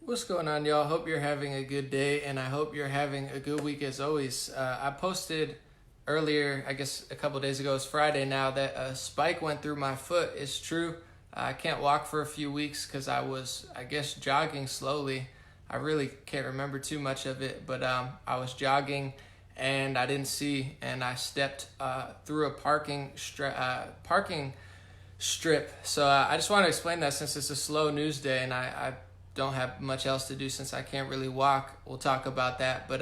What's going on, y'all? Hope you're having a good day, and I hope you're having a good week as always. I posted earlier, I guess a couple days ago, it's Friday now, that a spike went through my foot. It's true. I can't walk for a few weeks because I was, I guess, jogging slowly. I really can't remember too much of it, but I was jogging and I didn't see, and I stepped through a parking strip. So I just want to explain that since it's a slow news day and I don't have much else to do since I can't really walk. We'll talk about that, but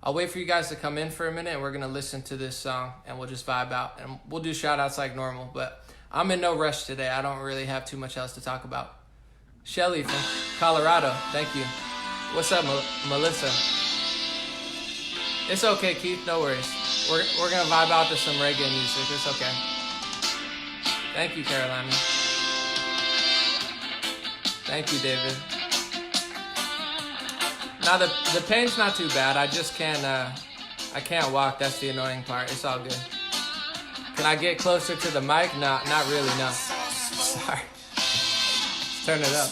I'll wait for you guys to come in for a minute and we're gonna listen to this song and we'll just vibe out and we'll do shout outs like normal, but I'm in no rush today. I don't really have too much else to talk about. Shelly from Colorado, thank you. What's up, Melissa? It's okay, Keith, no worries. We're gonna vibe out to some reggae music, it's okay. Thank you, Carolina. Thank you, David. Now the pain's not too bad. I just can't I can't walk. That's the annoying part. It's all good. Can I get closer to the mic? No, not really. No. Sorry. Let's turn it up.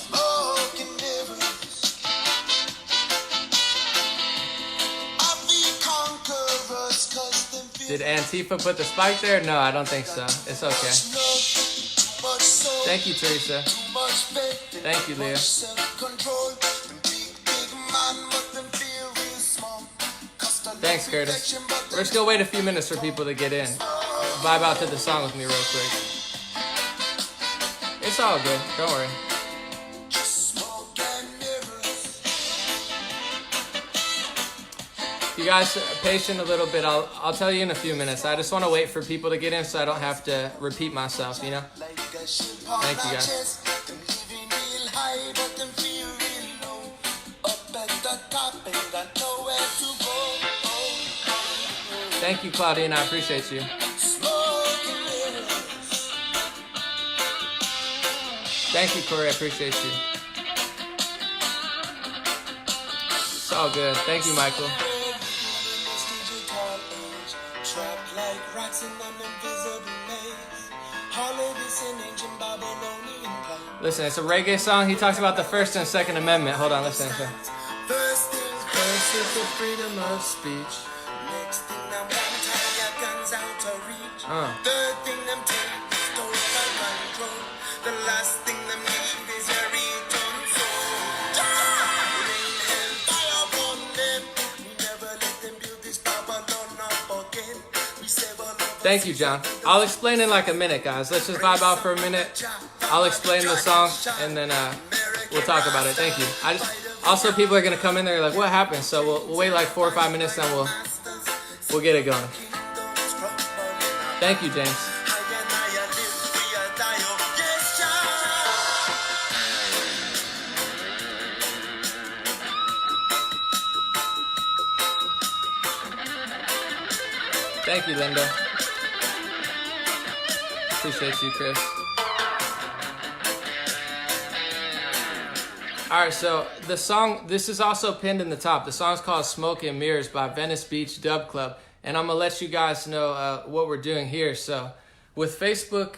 Did Antifa put the spike there? No, I don't think so. It's okay. Thank you, Teresa. Thank you, Leah. Thanks, Curtis. We're just gonna wait a few minutes for people to get in. Vibe out to the song with me real quick. It's all good, don't worry. If you guys are patient a little bit, I'll tell you in a few minutes. I just want to wait for people to get in so I don't have to repeat myself, you know? Thank you, guys. Thank you, Claudine. I appreciate you. Thank you, Corey. I appreciate you. It's all good. Thank you, Michael. Listen, it's a reggae song. He talks about the First and Second Amendment. Hold on, listen. First is the freedom of speech. Next thing I'm gonna tie your guns out of reach. Third thing I'm taking is total control. The last thing I'm need is a return soul. Rain, hell, fire upon them. We never let them build this Babylon up again. We sever up. Thank you, John. I'll explain in like a minute, guys. Let's just vibe out for a minute. I'll explain the song and then we'll talk about it. Thank you. Also, people are gonna come in there like, what happened? So we'll wait like 4 or 5 minutes, then we'll get it going. Thank you, James. Thank you, Linda. Appreciate you, Chris. Alright, so the song, this is also pinned in the top. The song's called Smoke and Mirrors by Venice Beach Dub Club. And I'm going to let you guys know what we're doing here. So with Facebook,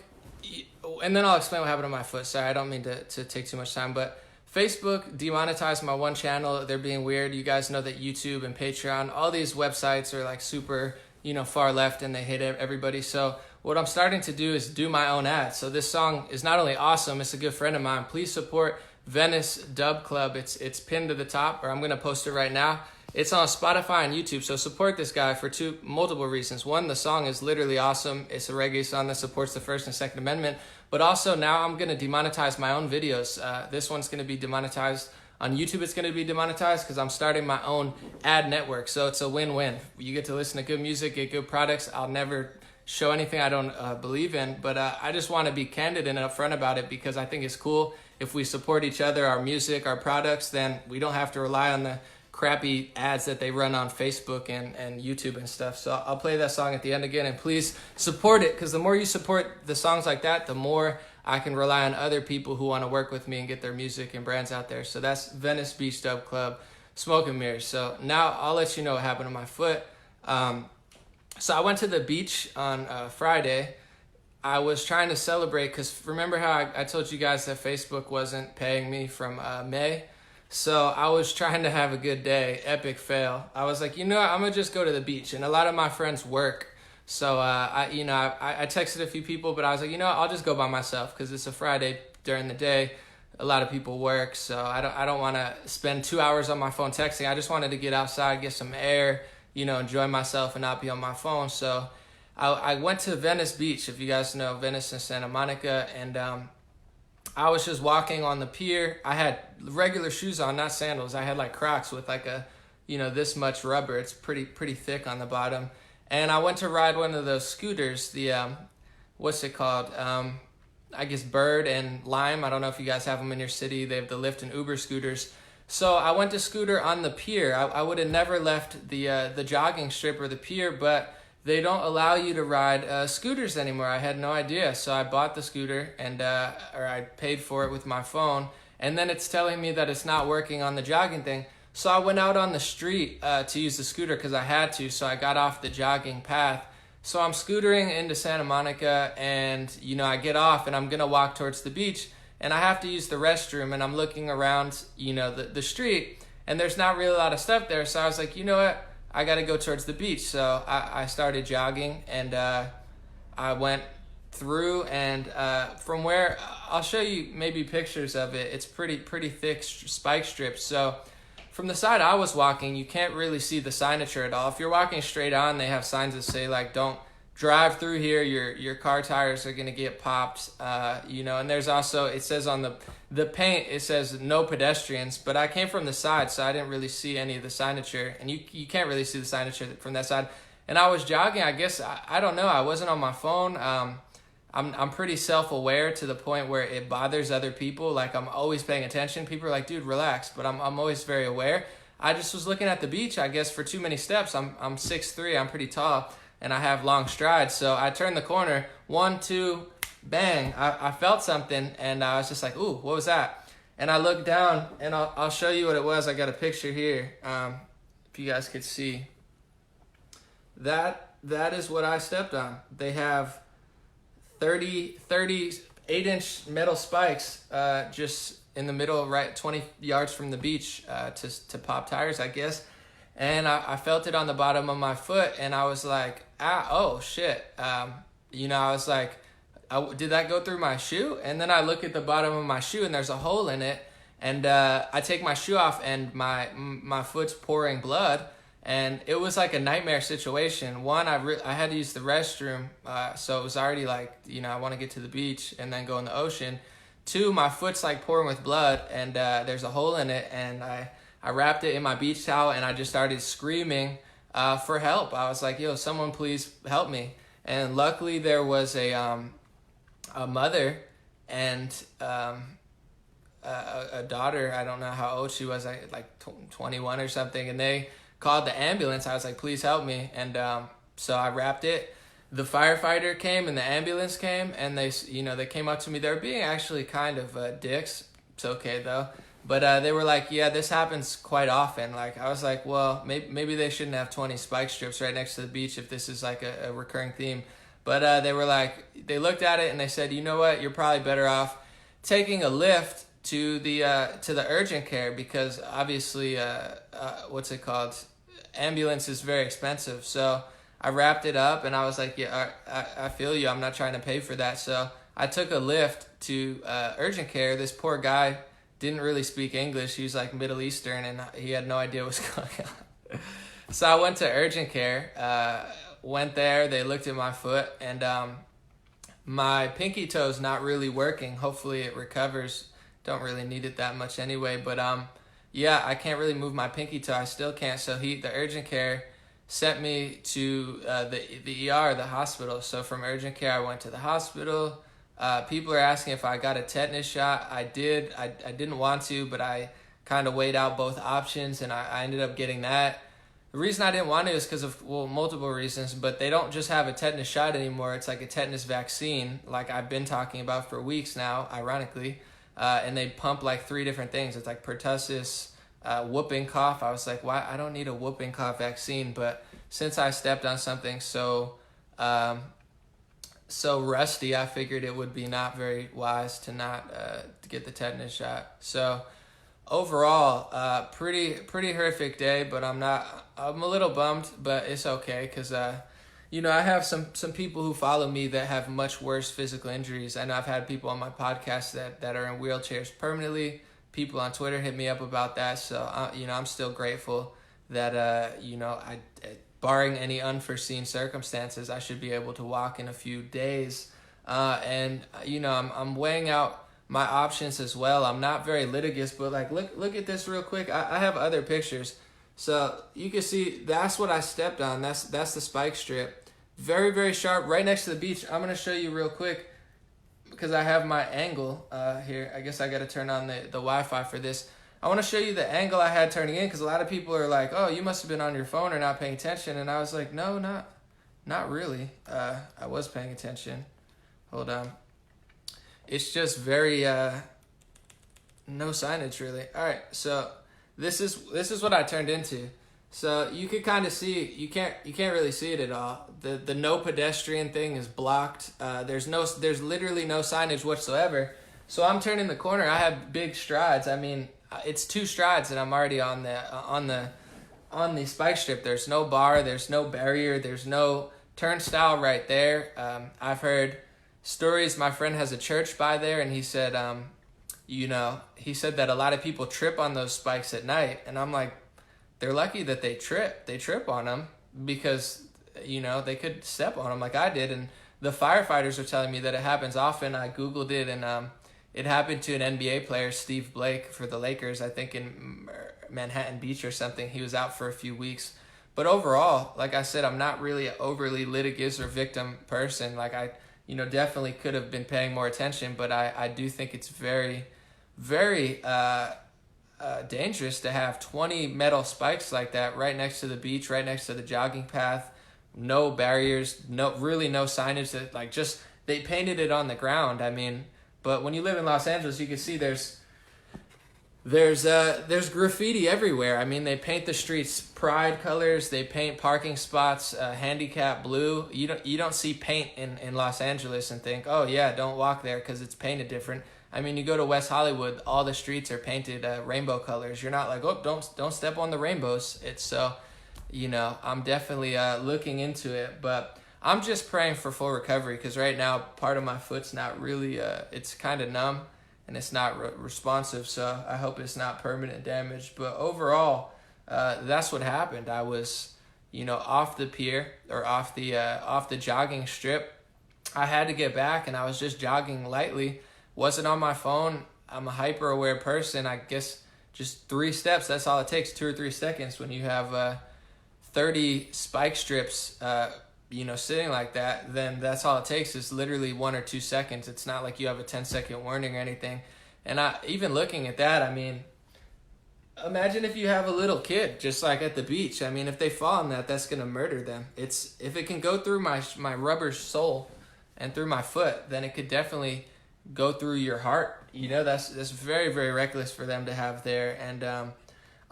and then I'll explain what happened to my foot. Sorry, I don't mean to take too much time. But Facebook demonetized my one channel. They're being weird. You guys know that YouTube and Patreon, all these websites are like super, far left and they hate everybody. So what I'm starting to do is do my own ads. So this song is not only awesome, it's a good friend of mine. Please support Venice Dub Club. It's pinned to the top, or I'm gonna post it right now. It's on Spotify and YouTube, so support this guy for multiple reasons. One, the song is literally awesome. It's a reggae song that supports the First and Second Amendment, but also now I'm gonna demonetize my own videos. This one's gonna be demonetized. On YouTube, it's gonna be demonetized because I'm starting my own ad network, so it's a win-win. You get to listen to good music, get good products. I'll never show anything I don't believe in, but I just want to be candid and upfront about it because I think it's cool if we support each other, our music, our products, then we don't have to rely on the crappy ads that they run on Facebook and YouTube and stuff. So I'll play that song at the end again, and please support it, because the more you support the songs like that, the more I can rely on other people who want to work with me and get their music and brands out there. So that's Venice Beach Dub Club, Smoke and Mirrors. So now I'll let you know what happened to my foot. So I went to the beach on Friday. I was trying to celebrate because remember how I told you guys that Facebook wasn't paying me from May? So I was trying to have a good day, epic fail. I was like, you know what, I'm gonna just go to the beach. And a lot of my friends work. So I texted a few people, but I was like, you know what, I'll just go by myself because it's a Friday during the day. A lot of people work, so I don't want to spend 2 hours on my phone texting. I just wanted to get outside, get some air, enjoy myself and not be on my phone. So I went to Venice Beach, if you guys know Venice and Santa Monica, and I was just walking on the pier. I had regular shoes on, not sandals. I had like Crocs with like a, this much rubber. It's pretty thick on the bottom. And I went to ride one of those scooters, the, what's it called? I guess Bird and Lime. I don't know if you guys have them in your city. They have the Lyft and Uber scooters. So I went to scooter on the pier. I would have never left the jogging strip or the pier, but they don't allow you to ride scooters anymore. I had no idea. So I bought the scooter or I paid for it with my phone. And then it's telling me that it's not working on the jogging thing. So I went out on the street to use the scooter because I had to. So I got off the jogging path. So I'm scootering into Santa Monica and, I get off and I'm going to walk towards the beach and I have to use the restroom and I'm looking around, the street and there's not really a lot of stuff there. So I was like, you know what? I got to go towards the beach. So I started jogging and I went through and from where I'll show you maybe pictures of it. It's pretty thick spike strips. So from the side I was walking, you can't really see the signature at all. If you're walking straight on, they have signs that say like, don't drive through here. Your car tires are going to get popped, and there's also, it says on the paint, it says no pedestrians, but I came from the side, so I didn't really see any of the signature and you can't really see the signature from that side. And I was jogging, I guess, I don't know. I wasn't on my phone. I'm pretty self-aware to the point where it bothers other people. Like I'm always paying attention. People are like, dude, relax. But I'm always very aware. I just was looking at the beach, I guess, for too many steps. I'm 6'3", I'm pretty tall, and I have long strides. So I turned the corner, 1, 2, bang. I felt something, and I was just like, ooh, what was that? And I looked down, and I'll show you what it was. I got a picture here, if you guys could see. That is what I stepped on. They have 8-inch metal spikes just in the middle, right 20 yards from the beach to pop tires, I guess. And I felt it on the bottom of my foot and I was like, oh shit. I was like, did that go through my shoe? And then I look at the bottom of my shoe and there's a hole in it. And I take my shoe off and my foot's pouring blood. And it was like a nightmare situation. One, I had to use the restroom, so it was already like, I want to get to the beach and then go in the ocean. 2, my foot's like pouring with blood and there's a hole in it. And I wrapped it in my beach towel and I just started screaming for help. I was like, yo, someone please help me. And luckily there was a mother and a daughter. I don't know how old she was, like 21 or something. And they called the ambulance. I was like, please help me. And so I wrapped it. The firefighter came and the ambulance came and they came up to me. They were being actually kind of dicks. It's okay though. But they were like, yeah, this happens quite often. Like I was like, well, maybe they shouldn't have 20 spike strips right next to the beach if this is like a recurring theme. But they were like, they looked at it and they said, you know what, you're probably better off taking a lift to the urgent care because obviously what's it called, ambulance is very expensive. So I wrapped it up and I was like, yeah, I feel you, I'm not trying to pay for that. So I took a lift to urgent care. This poor guy didn't really speak English. He was like Middle Eastern and he had no idea what was going on. So I went to urgent care, went there, they looked at my foot and my pinky toe's not really working. Hopefully it recovers. Don't really need it that much anyway, but yeah, I can't really move my pinky toe. I still can't. So the urgent care sent me to the ER, the hospital. So from urgent care, I went to the hospital. People are asking if I got a tetanus shot. I did. I didn't want to, but I kind of weighed out both options, and I ended up getting that. The reason I didn't want to is because of, well, multiple reasons, but they don't just have a tetanus shot anymore. It's like a tetanus vaccine, like I've been talking about for weeks now, ironically. And they pump like 3 different things. It's like pertussis, whooping cough. I was like, why? I don't need a whooping cough vaccine. But since I stepped on something so rusty, I figured it would be not very wise to not to get the tetanus shot. So overall, pretty horrific day, but I'm a little bummed, but it's okay, because I have some people who follow me that have much worse physical injuries. I know I've had people on my podcast that are in wheelchairs permanently. People on Twitter hit me up about that, so I'm still grateful that I barring any unforeseen circumstances, I should be able to walk in a few days. And I'm weighing out my options as well. I'm not very litigious, but like look at this real quick. I have other pictures, so you can see that's what I stepped on. That's the spike strip, very very sharp, right next to the beach. I'm gonna show you real quick because I have my angle here. I guess I got to turn on the Wi-Fi for this. I want to show you the angle I had turning in, because a lot of people are like, "Oh, you must have been on your phone or not paying attention," and I was like, "No, not really. I was paying attention." Hold on. It's just very no signage really. All right, so this is what I turned into. So you could kind of see, you can't really see it at all. The no pedestrian thing is blocked. There's literally no signage whatsoever. So I'm turning the corner. I have big strides. I mean, it's 2 strides and I'm already on the spike strip. There's no bar. There's no barrier. There's no turnstile right there. I've heard stories. My friend has a church by there, and he said, he said that a lot of people trip on those spikes at night, and I'm like, they're lucky that they trip on them, because they could step on them like I did. And the firefighters are telling me that it happens often. I googled it, and it happened to an NBA player, Steve Blake, for the Lakers, I think in Manhattan Beach or something. He was out for a few weeks. But overall, like I said, I'm not really an overly litigious or victim person. Like I definitely could have been paying more attention, but I do think it's very, very dangerous to have 20 metal spikes like that right next to the beach, right next to the jogging path. No barriers, no signage. That like just they painted it on the ground. I mean, but when you live in Los Angeles, you can see there's graffiti everywhere. I mean, they paint the streets pride colors. They paint parking spots handicap blue. You don't see paint in Los Angeles and think, oh yeah, don't walk there because it's painted different. I mean, you go to West Hollywood, all the streets are painted rainbow colors. You're not like, oh, don't step on the rainbows. It's so, I'm definitely looking into it, but I'm just praying for full recovery, because right now part of my foot's not really, it's kind of numb. And it's not responsive, so I hope it's not permanent damage. But overall, that's what happened. I was, off the pier, or off the jogging strip. I had to get back, and I was just jogging lightly. Wasn't on my phone. I'm a hyper aware person. I guess just 3 steps. That's all it takes, 2 or 3 seconds. When you have 30 spike strips, sitting like that, then that's all it takes is literally 1 or 2 seconds. It's not like you have a 10-second warning or anything. And even looking at that, I mean, imagine if you have a little kid just like at the beach. I mean, if they fall on that, that's going to murder them. If it can go through my rubber sole and through my foot, then it could definitely go through your heart. That's very, very reckless for them to have there. And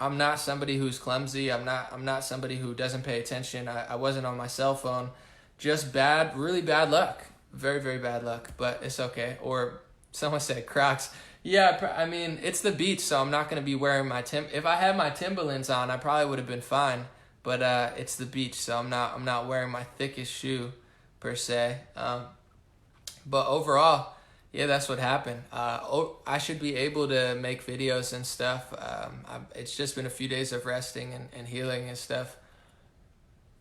I'm not somebody who's clumsy. I'm not somebody who doesn't pay attention. I wasn't on my cell phone. Just really bad luck. Very, very bad luck, but it's okay. Or someone said Crocs. Yeah, I mean, it's the beach, so I'm not going to be wearing my if I had my Timberlands on, I probably would have been fine. But it's the beach, so I'm not wearing my thickest shoe per se. But overall, yeah, that's what happened. I should be able to make videos and stuff. It's just been a few days of resting and healing and stuff.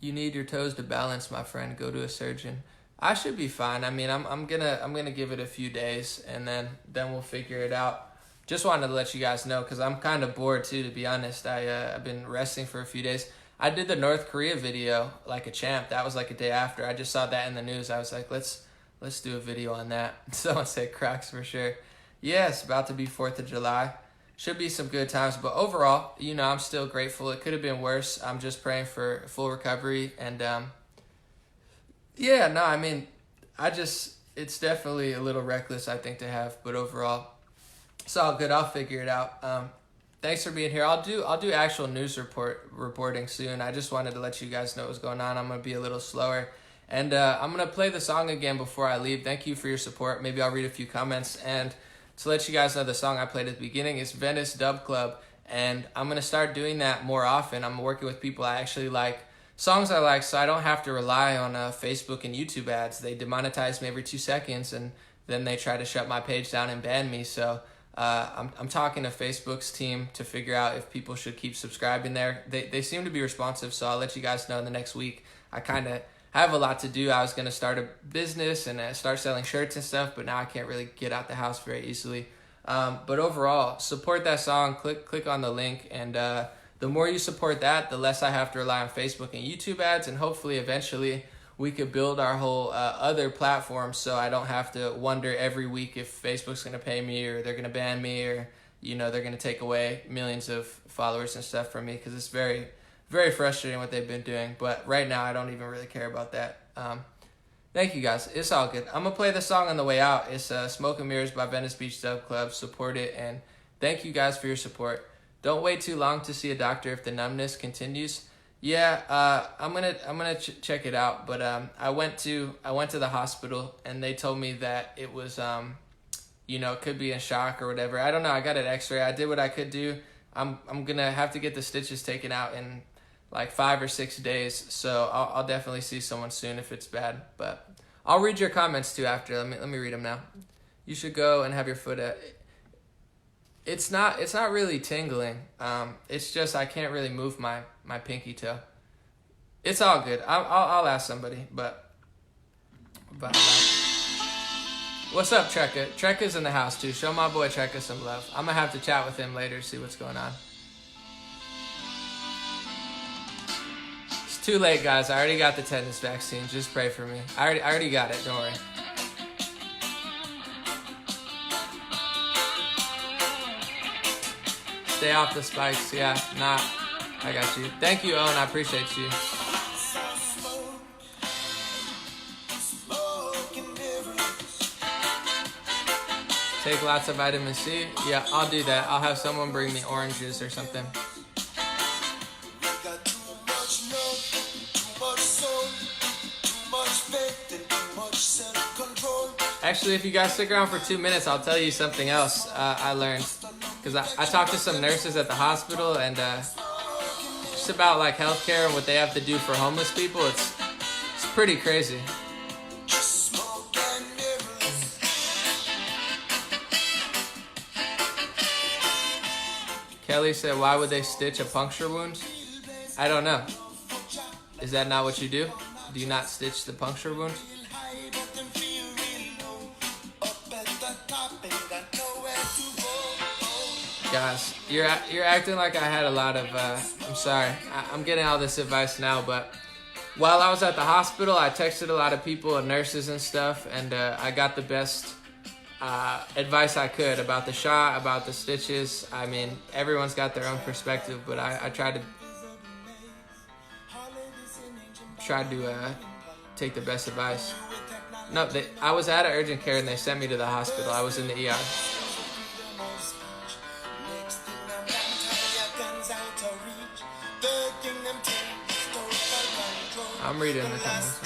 You need your toes to balance, my friend. Go to a surgeon. I should be fine. I mean, I'm gonna give it a few days, and then we'll figure it out. Just wanted to let you guys know, because I'm kind of bored too, to be honest. I've been resting for a few days. I did the North Korea video like a champ. That was like a day after. I just saw that in the news. I was like, let's do a video on that. Someone said Crocs for sure. Yeah, it's about to be 4th of July. Should be some good times, but overall, I'm still grateful. It could have been worse. I'm just praying for full recovery, and it's definitely a little reckless, I think, to have, but overall, it's all good. I'll figure it out. Thanks for being here. I'll do actual news reporting soon. I just wanted to let you guys know what's going on. I'm gonna be a little slower. And I'm going to play the song again before I leave. Thank you for your support. Maybe I'll read a few comments. And to let you guys know, the song I played at the beginning is Venice Dub Club, and I'm going to start doing that more often. I'm working with people I actually like, songs I like, so I don't have to rely on Facebook and YouTube ads. They demonetize me every 2 seconds, and then they try to shut my page down and ban me. So I'm talking to Facebook's team to figure out if people should keep subscribing there. They seem to be responsive, so I'll let you guys know in the next week. I kind of have a lot to do. I was going to start a business and start selling shirts and stuff, but now I can't really get out the house very easily. But overall, support that song. Click on the link, and the more you support that, the less I have to rely on Facebook and YouTube ads, and hopefully eventually we could build our whole other platform, so I don't have to wonder every week if Facebook's going to pay me or they're going to ban me, or they're going to take away millions of followers and stuff from me, because it's very, very frustrating what they've been doing. But right now I don't even really care about that. Thank you guys. It's all good. I'm going to play the song on the way out. It's Smoke and Mirrors by Venice Beach Dub Club. Support it, and thank you guys for your support. Don't wait too long to see a doctor if the numbness continues. Yeah, I'm gonna check it out. But I went to the hospital, and they told me that it was it could be in shock or whatever. I don't know. I got an X-ray. I did what I could do. I'm gonna have to get the stitches taken out in like 5 or 6 days. So I'll definitely see someone soon if it's bad. But I'll read your comments too after. Let me read them now. You should go and have your foot at. It's not really tingling. It's just I can't really move my pinky toe. It's all good. I'll ask somebody. But what's up, Trekka? Trekka's in the house too. Show my boy Trekka some love. I'm gonna have to chat with him later, see what's going on. It's too late, guys. I already got the tetanus vaccine. Just pray for me. I already got it. Don't worry. Stay off the spikes. Yeah, nah, I got you. Thank you, Owen. I appreciate you. Take lots of vitamin C. Yeah, I'll do that. I'll have someone bring me oranges or something. Actually, if you guys stick around for 2 minutes, I'll tell you something else I learned. Because I talked to some nurses at the hospital, and just about like healthcare and what they have to do for homeless people. It's pretty crazy. Kelly said, why would they stitch a puncture wound? I don't know. Is that not what you do? Do you not stitch the puncture wound? Guys, you're acting like I had a lot of, I'm sorry, I'm getting all this advice now, but while I was at the hospital, I texted a lot of people and nurses and stuff, and I got the best advice I could about the shot, about the stitches. I mean, everyone's got their own perspective, but I tried to take the best advice. No, I was at an urgent care, and they sent me to the hospital. I was in the ER. I'm reading the comments.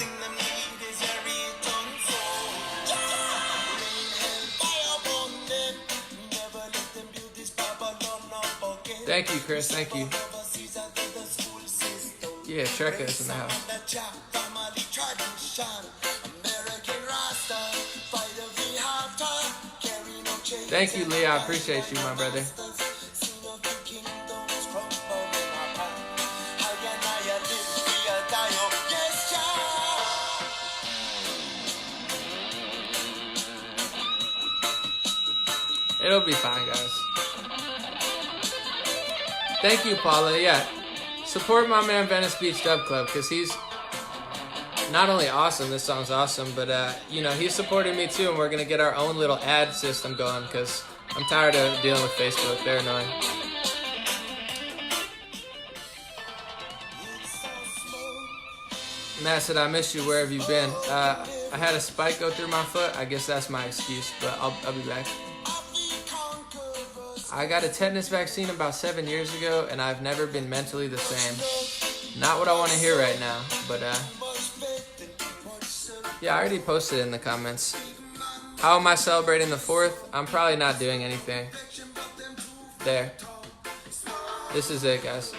Thank you, Chris. Thank you. Yeah, Trekka is in the house. Thank you, Leah. I appreciate you, my brother. It'll be fine, guys. Thank you, Paula. Yeah, support my man Venice Beach Dub Club, because he's not only awesome, this song's awesome, but he's supporting me too, and we're gonna get our own little ad system going, because I'm tired of dealing with Facebook. They're annoying. Matt said, I miss you. Where have you been? I had a spike go through my foot. I guess that's my excuse, but I'll be back. I got a tetanus vaccine about 7 years ago, and I've never been mentally the same. Not what I want to hear right now, but yeah, I already posted it in the comments. How am I celebrating the 4th? I'm probably not doing anything. There. This is it, guys.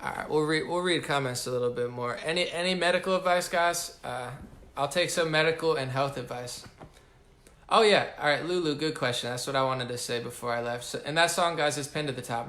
All right, we'll read comments a little bit more. Any medical advice, guys? I'll take some medical and health advice. Oh yeah, all right, Lulu, good question. That's what I wanted to say before I left. So, and that song, guys, is pinned at the top.